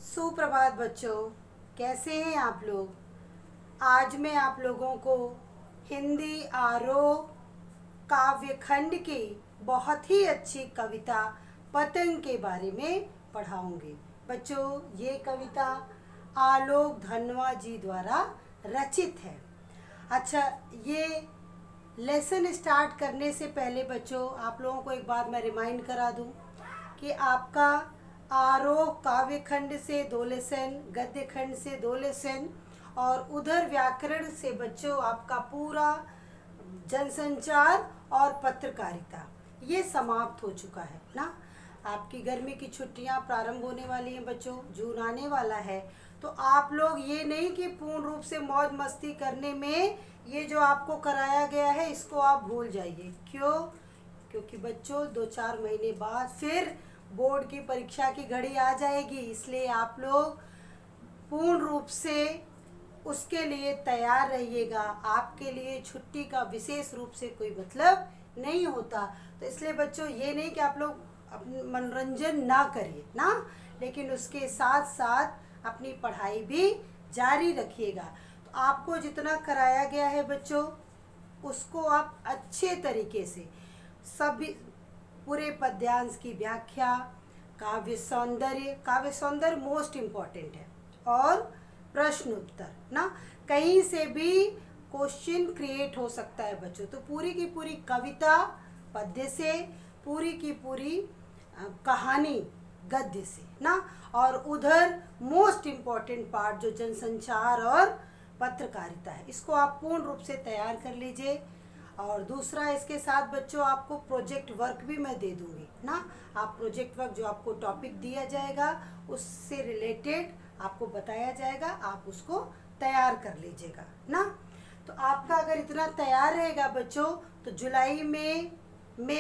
सुप्रभात बच्चों, कैसे हैं आप लोग। आज मैं आप लोगों को हिंदी आरोह काव्य खंड की बहुत ही अच्छी कविता पतंग के बारे में पढ़ाऊंगी। बच्चों, ये कविता आलोक धनवा जी द्वारा रचित है। अच्छा, ये लेसन स्टार्ट करने से पहले बच्चों आप लोगों को एक बार मैं रिमाइंड करा दूं कि आपका आरोह काव्य खंड से 2 लेसन, गद्य खंड से 2 लेसन और उधर व्याकरण से बच्चों आपका पूरा जनसंचार और पत्रकारिता ये समाप्त हो चुका है ना। आपकी गर्मी की छुट्टियां प्रारंभ होने वाली हैं बच्चों, जून आने वाला है। तो आप लोग ये नहीं कि पूर्ण रूप से मौज मस्ती करने में ये जो आपको कराया गया है इसको आप भूल जाइए। क्यों? क्योंकि बच्चों 2-4 महीने बाद फिर बोर्ड की परीक्षा की घड़ी आ जाएगी, इसलिए आप लोग पूर्ण रूप से उसके लिए तैयार रहिएगा। आपके लिए छुट्टी का विशेष रूप से कोई मतलब नहीं होता। तो इसलिए बच्चों ये नहीं कि आप लोग अपना मनोरंजन ना करिए ना, लेकिन उसके साथ साथ अपनी पढ़ाई भी जारी रखिएगा। तो आपको जितना कराया गया है बच्चों उसको आप अच्छे तरीके से सभी पूरे पद्यांश की व्याख्या, काव्य सौंदर्य मोस्ट इम्पॉर्टेंट है, और प्रश्न उत्तर ना, कहीं से भी क्वेश्चन क्रिएट हो सकता है बच्चों। तो पूरी की पूरी कविता पद्य से, पूरी की पूरी कहानी गद्य से ना, और उधर मोस्ट इम्पॉर्टेंट पार्ट जो जनसंचार और पत्रकारिता है, इसको आप पूर्ण रूप से तैयार कर लीजिए। और दूसरा इसके साथ बच्चों आपको प्रोजेक्ट वर्क भी मैं दे दूंगी ना। आप प्रोजेक्ट वर्क जो आपको टॉपिक दिया जाएगा उससे रिलेटेड आपको बताया जाएगा, आप उसको तैयार कर लीजिएगा ना। तो आपका अगर इतना तैयार रहेगा बच्चों तो जुलाई में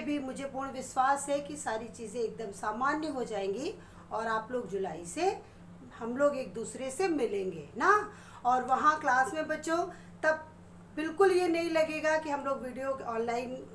भी मुझे पूर्ण विश्वास है कि सारी चीज़ें एकदम सामान्य हो जाएंगी और आप लोग जुलाई से हम लोग एक दूसरे से मिलेंगे ना। और वहाँ क्लास में बच्चों तब बिल्कुल ये नहीं लगेगा कि हम लोग वीडियो ऑनलाइन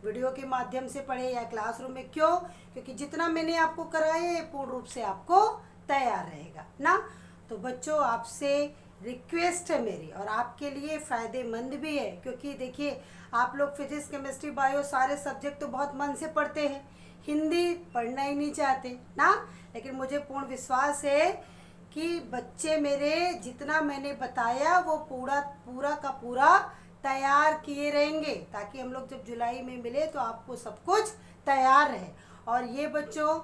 वीडियो के माध्यम से पढ़े या क्लासरूम में। क्यों? क्योंकि जितना मैंने आपको कराया है पूर्ण रूप से आपको तैयार रहेगा ना। तो बच्चों आपसे रिक्वेस्ट है मेरी, और आपके लिए फ़ायदेमंद भी है, क्योंकि देखिए आप लोग फिजिक्स केमिस्ट्री बायो सारे सब्जेक्ट तो बहुत मन से पढ़ते हैं, हिंदी पढ़ना ही नहीं चाहते ना। लेकिन मुझे पूर्ण विश्वास है कि बच्चे मेरे जितना मैंने बताया वो पूरा का पूरा तैयार किए रहेंगे, ताकि हम लोग जब जुलाई में मिले तो आपको सब कुछ तैयार रहे। और ये बच्चों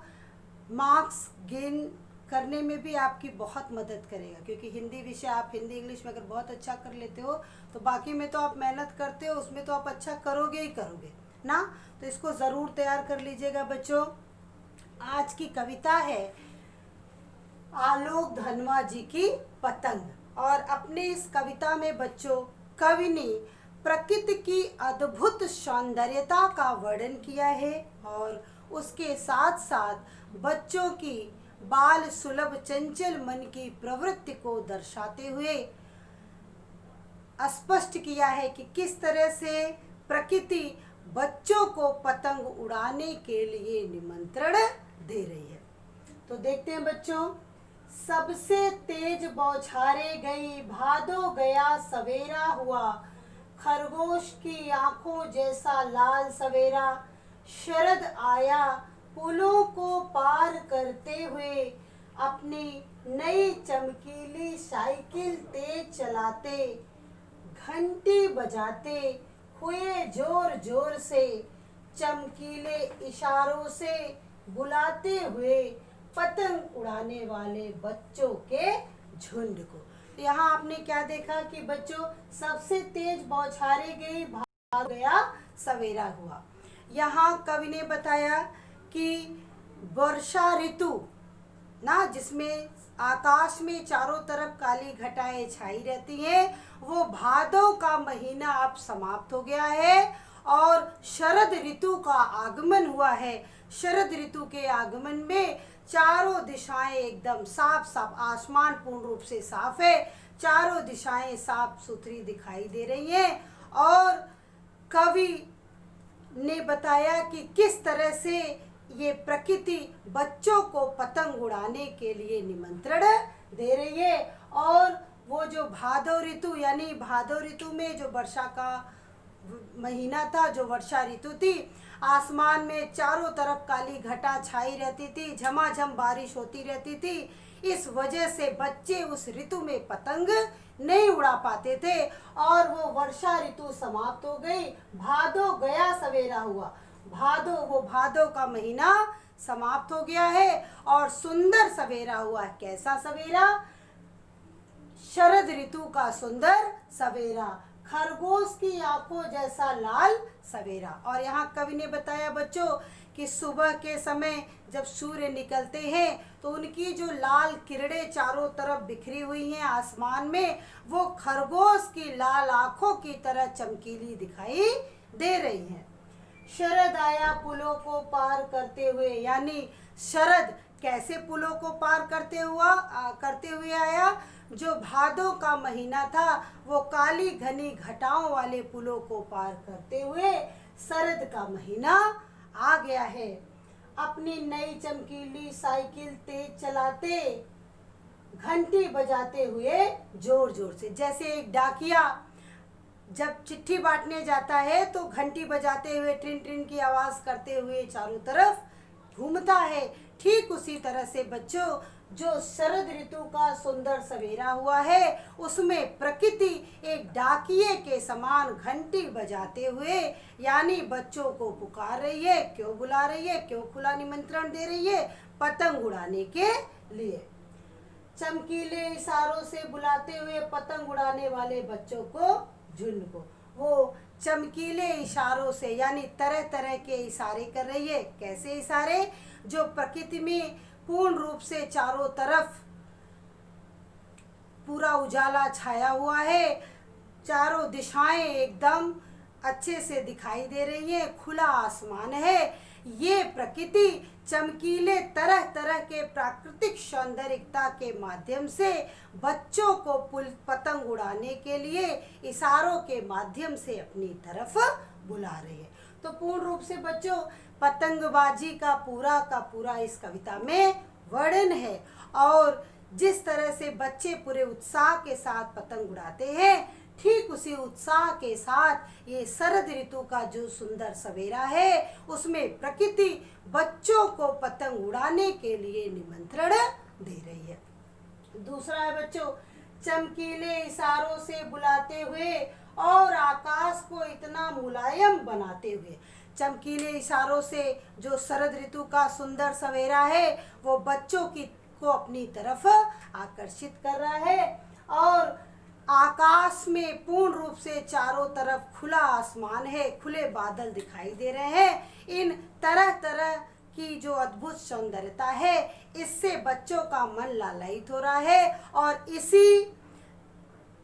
मार्क्स गेन करने में भी आपकी बहुत मदद करेगा, क्योंकि हिंदी विषय आप हिंदी इंग्लिश में अगर बहुत अच्छा कर लेते हो तो बाकी में तो आप मेहनत करते हो, उसमें तो आप अच्छा करोगे ही करोगे ना। तो इसको ज़रूर तैयार कर लीजिएगा बच्चों। आज की कविता है आलोक धनवा जी की पतंग, और अपने इस कविता में बच्चों कवि ने प्रकृति की अद्भुत सौंदर्यता का वर्णन किया है, और उसके साथ साथ बच्चों की बाल सुलभ चंचल मन की प्रवृत्ति को दर्शाते हुए स्पष्ट किया है कि किस तरह से प्रकृति बच्चों को पतंग उड़ाने के लिए निमंत्रण दे रही है। तो देखते हैं बच्चों। सबसे तेज बौछारे गई, भादो गया सवेरा हुआ, खरगोश की आंखों जैसा लाल सवेरा, शरद आया पुलों को पार करते हुए, अपनी नई चमकीली साइकिल तेज चलाते, घंटी बजाते हुए जोर जोर से, चमकीले इशारों से बुलाते हुए पतंग उड़ाने वाले बच्चों के झुंड को। तो यहाँ आपने क्या देखा कि बच्चों सबसे तेज बौछारे गई, भाग गया सवेरा हुआ। यहाँ कवि ने बताया कि वर्षा ऋतु ना, जिसमें आकाश में चारों तरफ काली घटाएं छाई रहती हैं, वो भादों का महीना अब समाप्त हो गया है और शरद ऋतु का आगमन हुआ है। शरद ऋतु के आगमन में चारों दिशाएं एकदम साफ साफ, आसमान पूर्ण रूप से साफ है, चारों दिशाएं साफ सुथरी दिखाई दे रही हैं। और कवि ने बताया कि किस तरह से ये प्रकृति बच्चों को पतंग उड़ाने के लिए निमंत्रण दे रही है। और वो जो भादो ऋतु, यानी भादो ऋतु में जो वर्षा का महीना था, जो वर्षा ऋतु थी, आसमान में चारों तरफ काली घटा छाई रहती थी, झमाझम बारिश होती रहती थी। इस वजह से बच्चे उस ऋतु में पतंग नहीं उड़ा पाते थे और वो वर्षा ऋतु समाप्त हो गई। भादो गया सवेरा हुआ, भादो का महीना समाप्त हो गया है और सुंदर सवेरा हुआ। कैसा सवेरा? शरद ऋतु का सुंदर सवेरा, खरगोश की आंखों जैसा लाल सवेरा। और यहाँ कवि ने बताया बच्चों कि सुबह के समय जब सूर्य निकलते हैं तो उनकी जो लाल किरणें चारों तरफ बिखरी हुई हैं आसमान में, वो खरगोश की लाल आंखों की तरह चमकीली दिखाई दे रही हैं। शरद आया पुलों को पार करते हुए, यानी शरद कैसे पुलों को पार करते हुए आया? जो भादो का महीना था वो काली घनी घटाओं वाले पुलों को पार करते हुए शरद का महीना आ गया है। अपनी नई चमकीली साइकिल तेज चलाते, घंटी बजाते हुए जोर जोर से, जैसे एक डाकिया जब चिट्ठी बांटने जाता है तो घंटी बजाते हुए ट्रिन ट्रिन की आवाज करते हुए चारों तरफ घूमता है, ठीक उसी तरह से बच्चों जो शरद ऋतु का सुंदर सवेरा हुआ है उसमें प्रकृति एक डाकिये के समान घंटी बजाते हुए, यानी बच्चों को पुकार रही है। क्यों बुला रही है? क्यों खुला निमंत्रण दे रही है? पतंग उड़ाने के लिए। चमकीले इशारों से बुलाते हुए पतंग उड़ाने वाले बच्चों को, झुंड को, वो चमकीले इशारों से यानी तरह तरह के इशारे कर रही है। कैसे इशारे? जो प्रकृति में पूर्ण रूप से चारों तरफ पूरा उजाला छाया हुआ है, चारों दिशाएं एकदम अच्छे से दिखाई दे रही हैं, खुला आसमान है। ये प्रकृति चमकीले तरह तरह के प्राकृतिक सौंदर्यता के माध्यम से बच्चों को पतंग उड़ाने के लिए इशारों के माध्यम से अपनी तरफ बुला रही है। तो पूर्ण रूप से बच्चों पतंगबाजी का पूरा इस कविता में वर्णन है। और जिस तरह से बच्चे पूरे उत्साह के साथ पतंग उड़ाते हैं, ठीक उसी उत्साह के साथ ये शरद ऋतु का जो सुंदर सवेरा है उसमें प्रकृति बच्चों को पतंग उड़ाने के लिए निमंत्रण दे रही है। दूसरा है बच्चों, चमकीले इशारों से बुलाते हुए और आकाश को इतना मुलायम बनाते हुए। चमकीले इशारों से जो शरद ऋतु का सुंदर सवेरा है वो बच्चों को अपनी तरफ आकर्षित कर रहा है और आकाश में पूर्ण रूप से चारों तरफ खुला आसमान है, खुले बादल दिखाई दे रहे हैं। इन तरह तरह की जो अद्भुत सौंदर्यता है इससे बच्चों का मन लालायित हो रहा है और इसी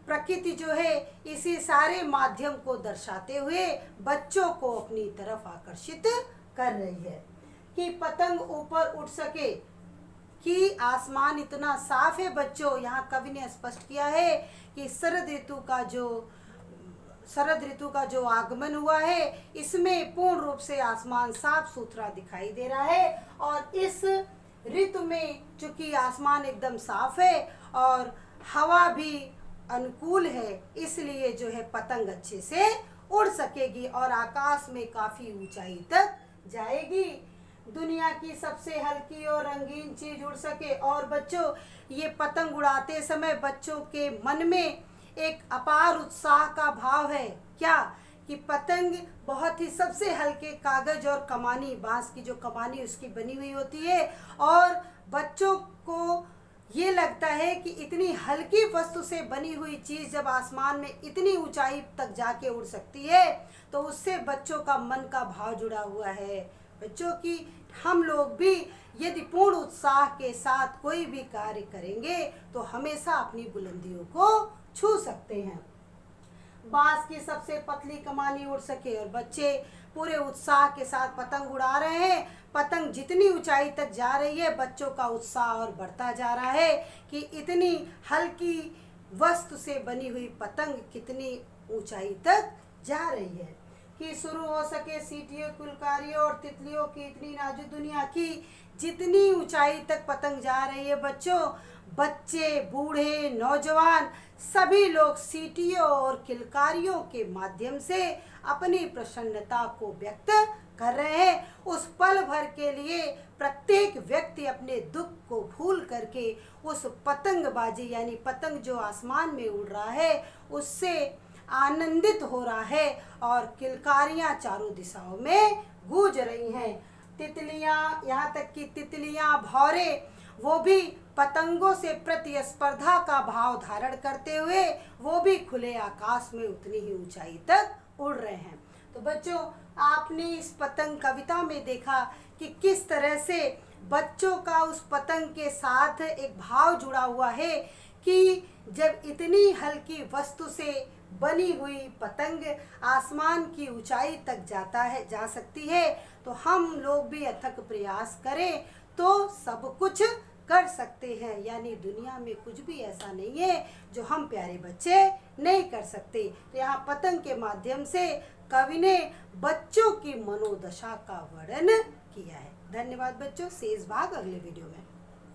प्रकृति जो है इसी सारे माध्यम को दर्शाते हुए बच्चों को अपनी तरफ आकर्षित कर रही है कि पतंग ऊपर उड़ सके, कि आसमान इतना साफ है बच्चों। यहाँ कवि ने स्पष्ट किया है कि शरद ऋतु का जो आगमन हुआ है इसमें पूर्ण रूप से आसमान साफ सुथरा दिखाई दे रहा है और इस ऋतु में चूंकि आसमान एकदम साफ है और हवा भी अनुकूल है, इसलिए जो है पतंग अच्छे से उड़ सकेगी और आकाश में काफी ऊंचाई तक जाएगी। दुनिया की सबसे हल्की और रंगीन चीज उड़ सके। और बच्चों ये पतंग उड़ाते समय बच्चों के मन में एक अपार उत्साह का भाव है। क्या? कि पतंग बहुत ही सबसे हल्के कागज और कमानी, बांस की जो कमानी उसकी बनी हुई होती है और बच्चों को ये लगता है कि इतनी हल्की वस्तु से बनी हुई चीज जब आसमान में इतनी ऊंचाई तक जाके उड़ सकती है तो उससे बच्चों का मन का भाव जुड़ा हुआ है। बच्चों की हम लोग भी यदि पूर्ण उत्साह के साथ कोई भी कार्य करेंगे तो हमेशा अपनी बुलंदियों को छू सकते हैं। बांस की सबसे पतली कमानी उड़ सके और बच्चे पूरे उत्साह के साथ पतंग उड़ा रहे हैं। पतंग जितनी ऊंचाई तक जा रही है बच्चों का उत्साह और बढ़ता जा रहा है कि इतनी हल्की वस्तु से बनी हुई पतंग कितनी ऊंचाई तक जा रही है। कि शुरू हो सके सीटियों, कुलकारियों और तितलियों की इतनी नाजुक दुनिया की जितनी ऊंचाई तक पतंग जा रही है बच्चों, बच्चे, बूढ़े, नौजवान सभी लोग सीटियों और किलकारियों के माध्यम से अपनी प्रसन्नता को व्यक्त कर रहे हैं। उस पल भर के लिए प्रत्येक व्यक्ति अपने दुख को भूल करके उस पतंगबाजी यानी पतंग जो आसमान में उड़ रहा है उससे आनंदित हो रहा है और किलकारियां चारों दिशाओं में गूंज रही हैं। तितलियां, यहाँ तक कि तितलियां, भौरे वो भी पतंगों से प्रतिस्पर्धा का भाव धारण करते हुए वो भी खुले आकाश में उतनी ही ऊंचाई तक उड़ रहे हैं। तो बच्चों, आपने इस पतंग कविता में देखा कि किस तरह से बच्चों का उस पतंग के साथ एक भाव जुड़ा हुआ है कि जब इतनी हल्की वस्तु से बनी हुई पतंग आसमान की ऊंचाई तक जा सकती है, तो हम लोग भी अथक प्रयास करें तो सब कुछ कर सकते हैं। यानी दुनिया में कुछ भी ऐसा नहीं है जो हम प्यारे बच्चे नहीं कर सकते। तो यहाँ पतंग के माध्यम से कवि ने बच्चों की मनोदशा का वर्णन किया है। धन्यवाद बच्चों, शेष भाग अगले वीडियो में।